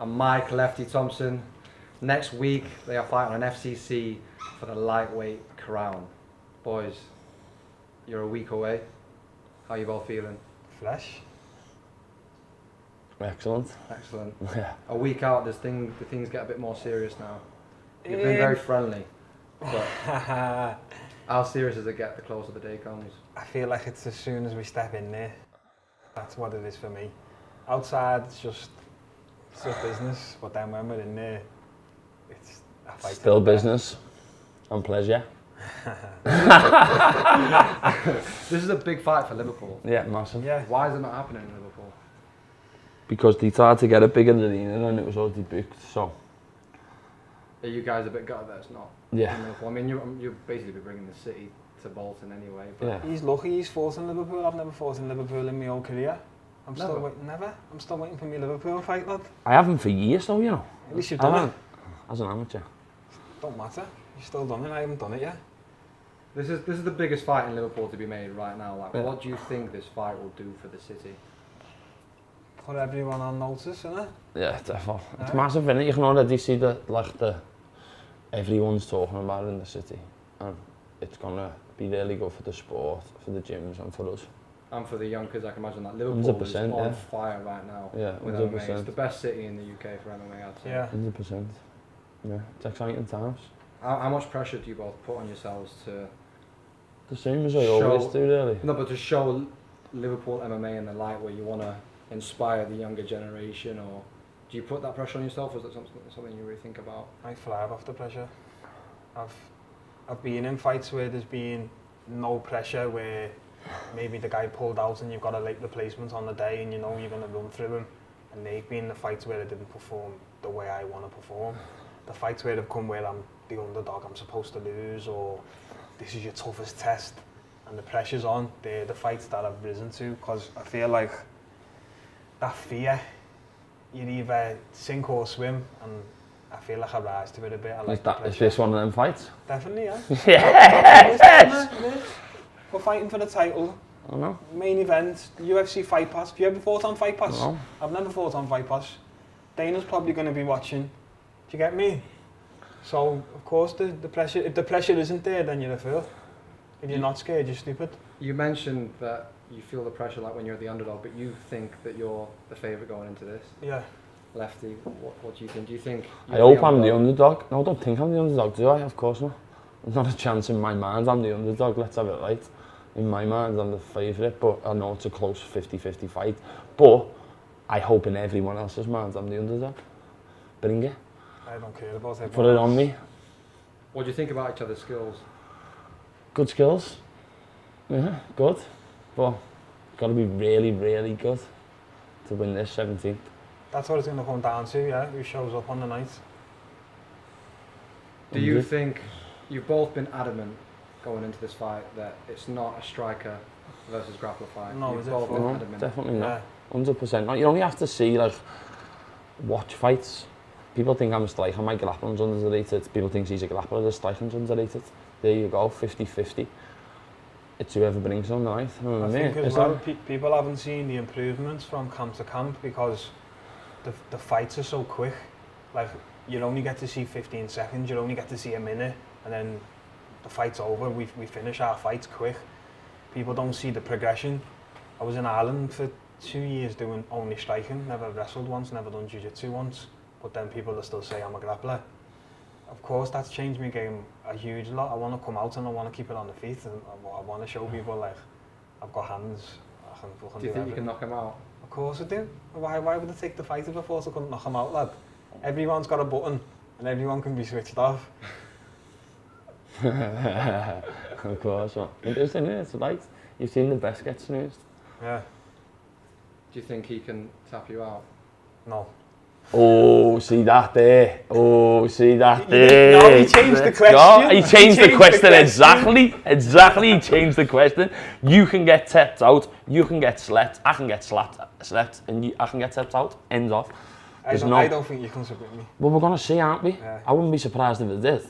and Mike Lefty Thompson. Next week, they are fighting on FCC for the lightweight crown. Boys, you're a week away. How are you both feeling? Fresh. Excellent. Excellent. Yeah. A week out, the things get a bit more serious now. You've been very friendly, but how serious does it get the closer the day comes? I feel like it's as soon as we step in there. That's what it is for me. Outside, it's just business, but then when we're in there, it's a fight. Still business and pleasure. This is a big fight for Liverpool. Yeah, massive. Yeah. Why is it not happening in Liverpool? Because they tried to get a bigger arena and it was already booked, so. Are you guys a bit gutted that it's not Yeah. in Liverpool? I mean, you're basically bringing the city to Bolton anyway. But Yeah. He's lucky he's fought in Liverpool. I've never fought in Liverpool in my whole career. I'm Never? still waiting. Never. I'm still waiting for my Liverpool fight, lad. I haven't for years though, you know. At least you've I done haven't. it. As an amateur. Don't matter. You've still done it. I haven't done it yet. This is the biggest fight in Liverpool to be made right now. Like, Yeah. what do you think this fight will do for the city? Put everyone on notice, innit? Yeah, definitely. It's Aye. massive, innit? You can already see everyone's talking about it in the city. And it's gonna be really good for the sport, for the gyms and for us. And for the young kids, I can imagine that Liverpool is 100%, on yeah. fire right now Yeah, with MMA. It's 100%. the best city in the UK for MMA, I'd say. Yeah. 100%. Yeah, it's exciting times. How much pressure do you both put on yourselves to The same as I always do, really. no, but to show Liverpool MMA in the light where you want to inspire the younger generation, or do you put that pressure on yourself, or is it something you really think about? I thrive off the pressure. I've been in fights where there's been no pressure, where maybe the guy pulled out and you've got a late replacement on the day and you know you're going to run through him. And they've been the fights where I didn't perform the way I want to perform. The fights where they've come where I'm the underdog, I'm supposed to lose, or this is your toughest test and the pressure's on, they're the fights that I've risen to, because I feel like that fear, you either sink or swim, and I feel like I rise to it a bit. I like Is this one of them fights? Definitely, yeah. Yes! We're fighting for the title. I know. Main event, UFC Fight Pass. Have you ever fought on Fight Pass? No. I've never fought on Fight Pass. Dana's probably going to be watching. Do you get me? So, of course, the pressure, if the pressure isn't there, then you're a fool. If you're not scared, you're stupid. You mentioned that you feel the pressure like when you're the underdog, but you think that you're the favourite going into this. Yeah. Lefty, what do you think? Do you think I hope I'm the underdog. No, I don't think I'm the underdog, do I? Of course not. There's not a chance in my mind I'm the underdog, let's have it right. In my mind I'm the favourite, but I know it's a close 50-50 fight. But I hope in everyone else's mind I'm the underdog. Bring it. I don't care about it. Put it on me. What do you think about each other's skills? Good skills. Yeah, good. But got to be really, really good to win this 17th. That's what it's going to come down to, yeah, who shows up on the night. Do you think, you've both been adamant going into this fight that it's not a striker versus grappler fight? No, You've is it both for- been No, adamant. definitely not. Yeah. 100% not. You only have to see, like, watch fights. People think I'm a striker, my grappling's underrated. People think he's a grappler, the striking's underrated. There you go, 50-50. It's whoever brings them, right? I think as well, people haven't seen the improvements from camp to camp because the fights are so quick. Like, you only get to see 15 seconds, you only get to see a minute, and then the fight's over. We finish our fights quick. People don't see the progression. I was in Ireland for 2 years doing only striking, never wrestled once, never done jiu-jitsu once, but then people will still say I'm a grappler. Of course, that's changed my game a huge lot. I want to come out and I want to keep it on the feet, and I want to show people, like, I've got hands. I can fucking Do you think you everything. can knock him out? Of course I do. Why would I take the fight if I thought I couldn't knock him out, lad? Everyone's got a button and everyone can be switched off. Of course not. It is, isn't it? It's like, you've seen the best get snoozed. Yeah. Do you think he can tap you out? No. Oh, see that there. Oh, see that there. No, he changed the question. Go. He changed the question, question. exactly. Exactly, he changed the question. You can get tapped out, you can get slapped, I can get slept, and I can get tapped out. End off. I don't think you can submit me. Well, we're going to see, aren't we? Yeah. I wouldn't be surprised if it did.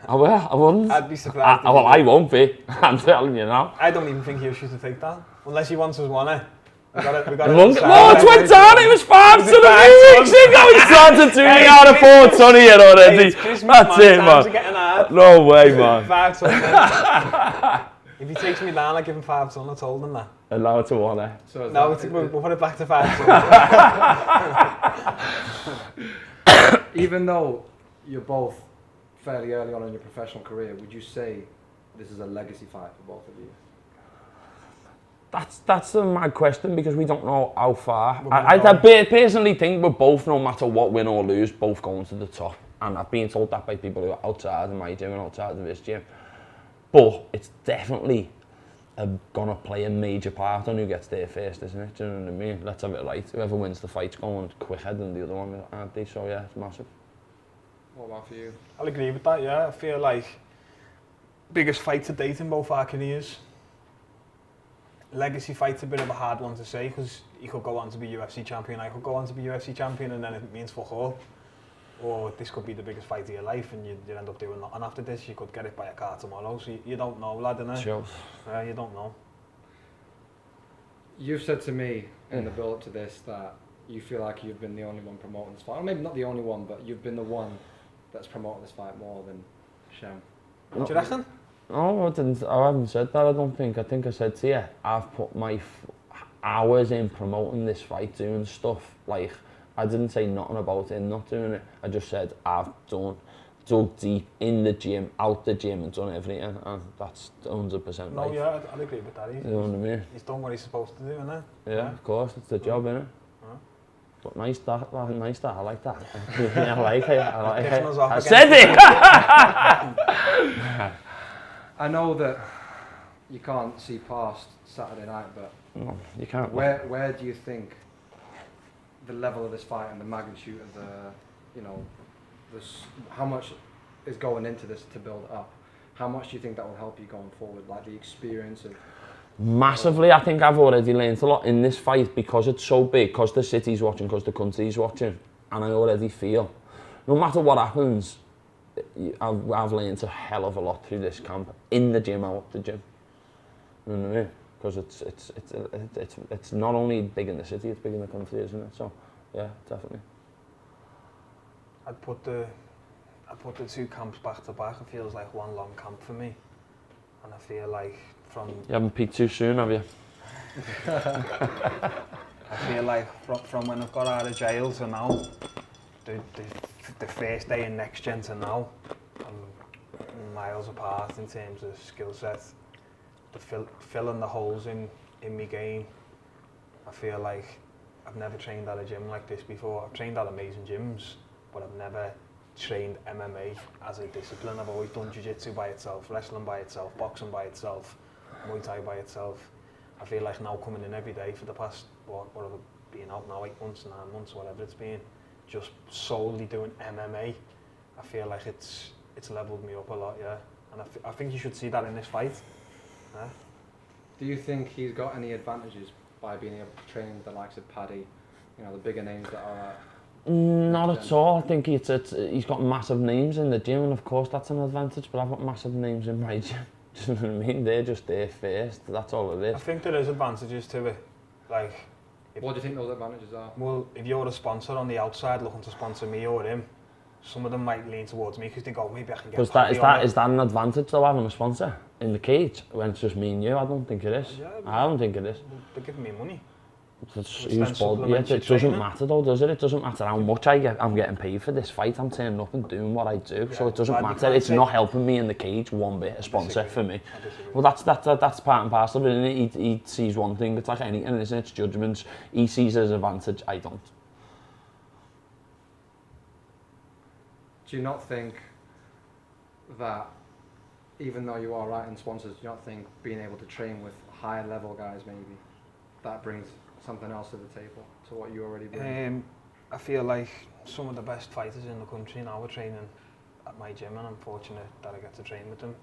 I will, I wouldn't. I'd be surprised. Well, I won't be. I'm telling you now. I don't even think he'll shoot a takedown. Unless he wants us one, We got it. No, it's went down. It was 5 to the weeks ago. He started 2 out of 4 ton here already. That's it, man. No way, man. 5 ton. If he takes me down, I give him 5 ton. I told him that. Allow it to 1, eh? So No, we'll put it back to 5 ton. even though you're both fairly early on in your professional career, would you say this is a legacy fight for both of you? That's a mad question because we don't know how far. I personally think we're both, no matter what, win or lose, both going to the top. And I've been told that by people who are outside of my gym and outside of this gym. But it's definitely gonna play a major part on who gets there first, isn't it? Do you know what I mean? Let's have it right. Whoever wins the fight's going quicker than the other one, aren't they? So yeah, it's massive. What about for you? I'll agree with that, yeah. I feel like biggest fight to date in both our careers. Legacy fight's a bit of a hard one to say because he could go on to be UFC champion, I could go on to be UFC champion, and then it means fuck all. Or this could be the biggest fight of your life and you end up doing nothing after this. You could get it by a car tomorrow, so you don't know, lad, innit? Sure. You don't know. You've said to me in the build-up to this that you feel like you've been the only one promoting this fight. Or maybe not the only one, but you've been the one that's promoted this fight more than Shem. Do you reckon? No, I haven't said that, I don't think. I think I said to you, I've put my hours in promoting this fight, doing stuff. Like, I didn't say nothing about it, not doing it. I just said I've dug deep in the gym, out the gym, and done everything, and that's 100% No, right. yeah, I'd agree with that. You know what I mean? He's done what he's supposed to do, innit? Yeah, of course, it's the job, innit? But nice that, I like that. Yeah, I like it, I said it! I know that you can't see past Saturday night, but no, you can't. Where do you think the level of this fight and the magnitude of the, you know, how much is going into this to build up? How much do you think that will help you going forward? Like the experience of... Massively, I think I've already learned a lot in this fight because it's so big, because the city's watching, because the country's watching, and I already feel, no matter what happens, I've learned a hell of a lot through this camp, in the gym, out the gym. You know what I mean? Because it's not only big in the city, it's big in the country, isn't it? So, yeah, definitely. I'd put the two camps back to back. It feels like one long camp for me, and I feel like from... You haven't peaked too soon, have you? I feel like from when I got out of jail to now, the first day in next gen to now, I'm miles apart in terms of skill set. Filling the holes in my game. I feel like I've never trained at a gym like this before. I've trained at amazing gyms, but I've never trained MMA as a discipline. I've always done jiu-jitsu by itself, wrestling by itself, boxing by itself, Muay Thai by itself. I feel like now coming in every day for the past, what have I been out now, 8 months, 9 months, whatever it's been, just solely doing MMA. I feel like it's leveled me up a lot, yeah. And I think you should see that in this fight. Yeah. Do you think he's got any advantages by being able to train the likes of Paddy, you know, the bigger names that are... Not at all. I think he's got massive names in the gym, and of course that's an advantage, but I've got massive names in my gym. Do you know what I mean? They're just there first, that's all it is. I think there is advantages to it. Like, what do you think those advantages are? Well, if you're a sponsor on the outside looking to sponsor me or him, some of them might lean towards me because they go, maybe I can get... Is that an advantage though, having a sponsor in the cage when it's just me and you? I don't think it is. Yeah, I don't think it is. They're giving me money. It doesn't matter though, does it? It doesn't matter how much I'm getting paid for this fight. I'm turning up and doing what I do, so it doesn't matter. It's not helping me in the cage one bit. A sponsor for me. Well, that's part and parcel of it, isn't it? He sees one thing. It's like anything, isn't it? It's judgments. He sees it as an advantage. I don't. Do you not think that, even though you are writing sponsors, do you not think being able to train with higher level guys maybe that brings something else to the table to what you already bring? I feel like some of the best fighters in the country now are training at my gym, and I'm fortunate that I get to train with them.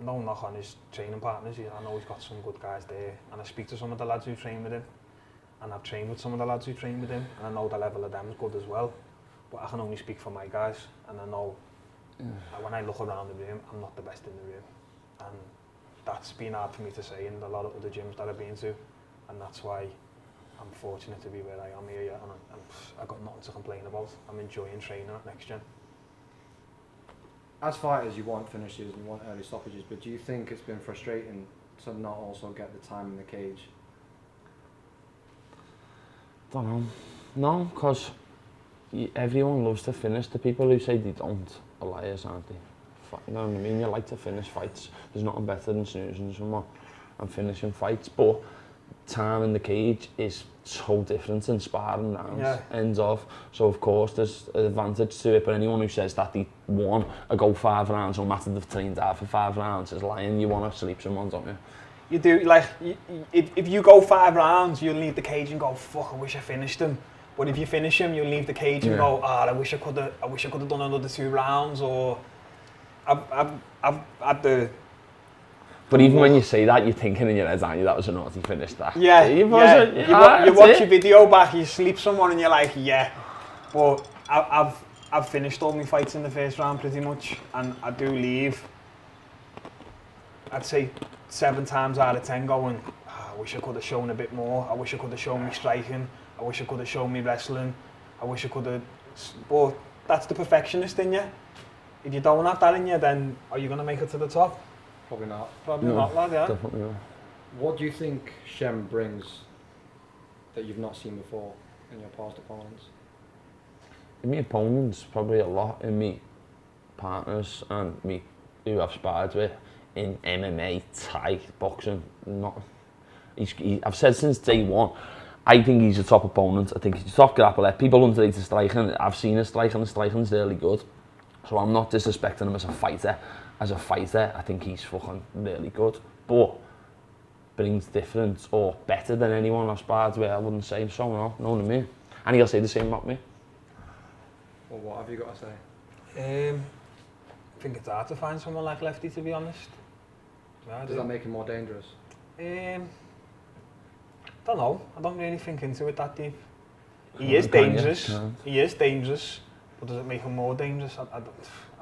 No knock on his training partners, I know he's got some good guys there, and I speak to some of the lads who train with him, and I've trained with some of the lads who train with him, and I know the level of them is good as well. But I can only speak for my guys, and I know when I look around the room, I'm not the best in the room. And that's been hard for me to say in a lot of other gyms that I've been to. and that's why I'm fortunate to be where I am here, yeah, and I've got nothing to complain about. I'm enjoying training at Next Gen. As fighters, you want finishes and you want early stoppages, but do you think it's been frustrating to not also get the time in the cage? Don't know. No, because everyone loves to finish. The people who say they don't are liars, aren't they? You know what I mean? You like to finish fights. There's nothing better than snoozing someone and finishing fights, but time in the cage is so different in sparring rounds, ends off. So of course there's an advantage to it, but anyone who says that they won a go 5 rounds, no matter they've trained hard for 5 rounds, is lying. You want to sleep someone, don't you? You do, like, if you go 5 rounds, you'll leave the cage and go, fuck, I wish I finished him. But if you finish him, you'll leave the cage and go, I wish I could have done another 2 rounds, or I've had the... But even when you say that, you're thinking in your head, aren't you, that was a naughty finish, that. Yeah, you watch your video back, you sleep someone and you're like, yeah. But I've finished all my fights in the first round pretty much, and I do leave, I'd say 7 times out of 10 going, I wish I could have shown a bit more, I wish I could have shown me striking, I wish I could have shown me wrestling, I wish I could have... But that's the perfectionist in you. If you don't have that in you, then are you going to make it to the top? Probably not. Probably not, lad, yeah. Definitely not. What do you think Shem brings that you've not seen before in your past opponents? In my opponents, probably a lot. In me partners and me who I've sparred with in MMA, Thai, boxing, not. I've said since day one, I think he's a top opponent. I think he's a top grappler. People underrate his striking. I've seen his striking. His striking's really good. So I'm not disrespecting him as a fighter. As a fighter, I think he's fucking really good. But brings different or better than anyone I've sparred with, I wouldn't say so, no. Know what I mean? And he'll say the same about me. Well, what have you got to say? I think it's hard to find someone like Lefty, to be honest. Yeah, Does that make him more dangerous? Don't know. I don't really think into it that deep. He is dangerous. He is dangerous. But does it make him more dangerous? I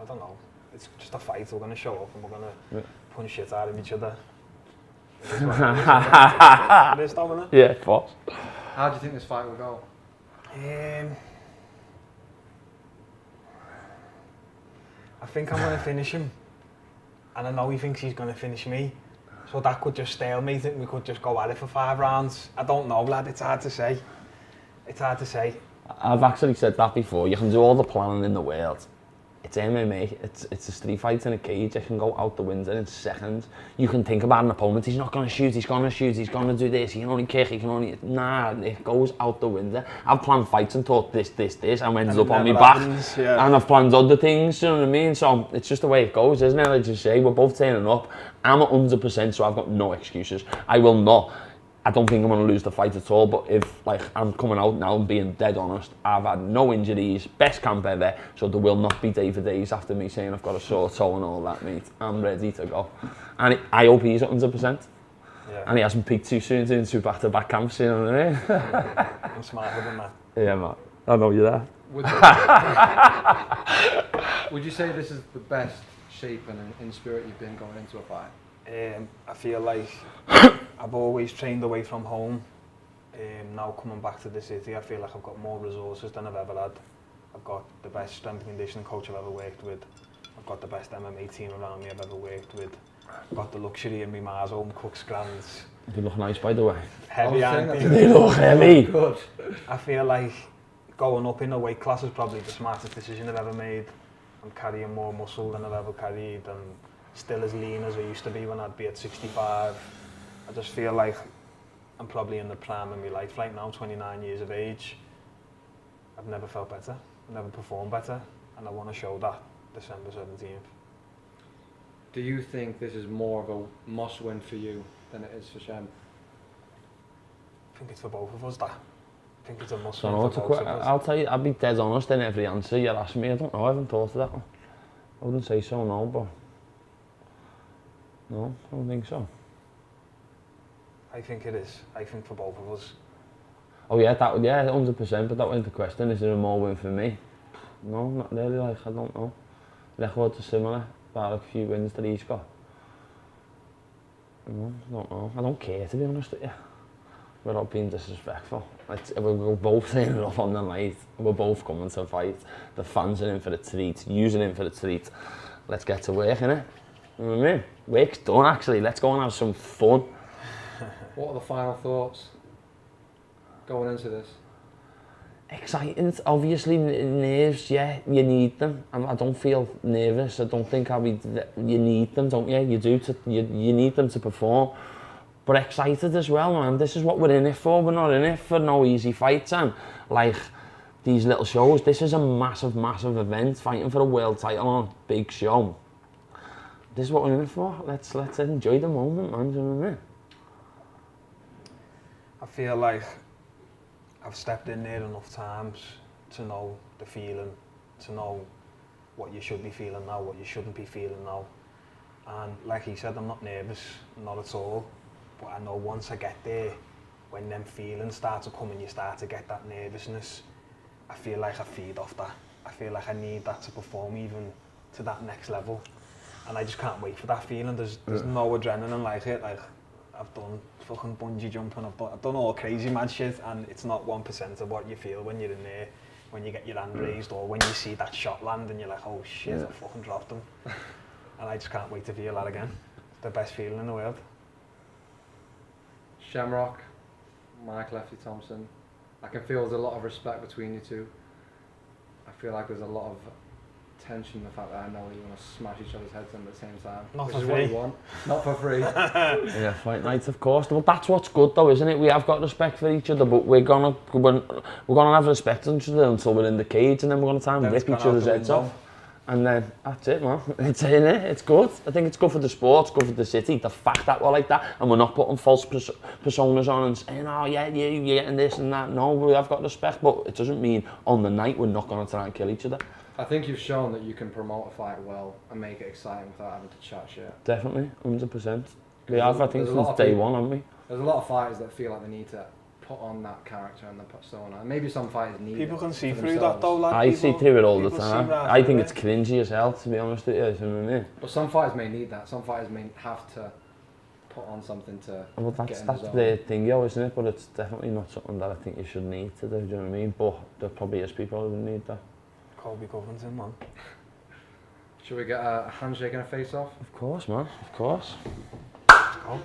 don't know. It's just a fight. We're going to show up and we're going to punch shit out of each other. It is, isn't it? Yeah, of course. How do you think this fight will go? I think I'm going to finish him. And I know he thinks he's going to finish me. So that could just stalemate it. We could just go at it for 5 rounds. I don't know, lad. It's hard to say. It's hard to say. I've actually said that before. You can do all the planning in the world. It's MMA, it's a street fight in a cage. It can go out the window in seconds. You can think about an opponent, he's not going to shoot, he's going to shoot, he's going to do this, he can only kick, he can only... Nah, it goes out the window. I've planned fights and thought this, and ended up on my back. And I've planned other things, you know what I mean? So it's just the way it goes, isn't it? Like you say, we're both turning up. I'm at 100%, so I've got no excuses. I don't think I'm going to lose the fight at all, but if like I'm coming out now and being dead honest, I've had no injuries, best camp ever, so there will not be day for days after me saying I've got a sore toe and all that, mate. I'm ready to go. And I hope he's at 100%. Yeah. And he hasn't peaked too soon doing 2 back-to-back camps, you know what I mean? I'm smarter than that. Yeah, man. I know you're there. Would you say this is the best shape and in spirit you've been going into a fight? I feel like I've always trained away from home. Now coming back to the city, I feel like I've got more resources than I've ever had. I've got the best strength and conditioning coach I've ever worked with. I've got the best MMA team around me I've ever worked with. I've got the luxury in my Mars home cooks grands. They look nice, by the way. Heavy, aren't they? They look heavy. Good. I feel like going up in a weight class is probably the smartest decision I've ever made. I'm carrying more muscle than I've ever carried, and still as lean as I used to be when I'd be at 65. I just feel like I'm probably in the prime of my life right now, 29 years of age. I've never felt better, I've never performed better, and I want to show that December 17th. Do you think this is more of a must-win for you than it is for Shem? I think it's for both of us, that. I think it's a must-win for both of us. I'll tell you, I'll be dead honest in every answer you're asking me. I don't know, I haven't thought of that one. I wouldn't say so, no, but... No, I don't think so. I think it is. I think for both of us. Oh yeah, 100%, but that wasn't the question. Is there a more win for me? No, not really, like, I don't know. Records are similar, about a few wins that he's got. No, I don't know. I don't care, to be honest with you. without being disrespectful. We're both saying it up on the night. We're both coming to fight. The fans are in for the treat. Using in for the treat. Let's get to work, innit? You know what I mean? Work's done, actually. Let's go and have some fun. What are the final thoughts going into this? Exciting, obviously. Nerves, yeah, you need them. I don't feel nervous. I don't think you need them, don't you? You need them to perform. But excited as well, man. This is what we're in it for. We're not in it for no easy fights, and like these little shows. This is a massive, massive event, fighting for a world title on a big show. This is what we're in it for. Let's enjoy the moment, man. Do you know what I mean? I feel like I've stepped in there enough times to know the feeling, to know what you should be feeling now, what you shouldn't be feeling now. And like he said, I'm not nervous, not at all. But I know once I get there, when them feelings start to come and you start to get that nervousness, I feel like I feed off that. I feel like I need that to perform even to that next level. And I just can't wait for that feeling. There's no adrenaline like it. Like, I've done fucking bungee jumping, I've done all crazy mad shit, and it's not 1% of what you feel when you're in there, when you get your hand raised, or when you see that shot land and you're like, oh shit, I fucking dropped him. And I just can't wait to feel that again. It's the best feeling in the world. Shem Rock, Mike Lefty Thompson. I can feel there's a lot of respect between you two. I feel like there's a lot of tension, the fact that I know you want to smash each other's heads in at the same time. Not which for is free. what you want. Not for free. Yeah, fight night, of course. Well, that's what's good, though, isn't it? We have got respect for each other, but we're gonna have respect for each other until we're in the cage, and then we're gonna try and rip each other's heads off. And then that's it, man. It's in it. It's good. I think it's good for the sport. It's good for the city. The fact that we're like that, and we're not putting false personas on and saying, "Oh yeah, you're getting this and that." No, we have got respect, but it doesn't mean on the night we're not gonna try and kill each other. I think you've shown that you can promote a fight well and make it exciting without having to chat shit. Definitely, 100%. We have, I think, There's a lot since of day people- one, haven't we? There's a lot of fighters that feel like they need to put on that character and the persona. And maybe some fighters need People it can see for through themselves. that though, lad. I see through it all the people see time. right I think through it's it. cringy as hell, to be honest with you. You know what I mean? But some fighters may need that. Some fighters may have to put on something to Well, get that's in the zone. the thing, yo, isn't it? But it's definitely not something that I think you should need to do. Do you know what I mean? But there probably is people who need that. Colby Covington, man. Should we get a handshake and a face off? Of course, man. Of course. Go.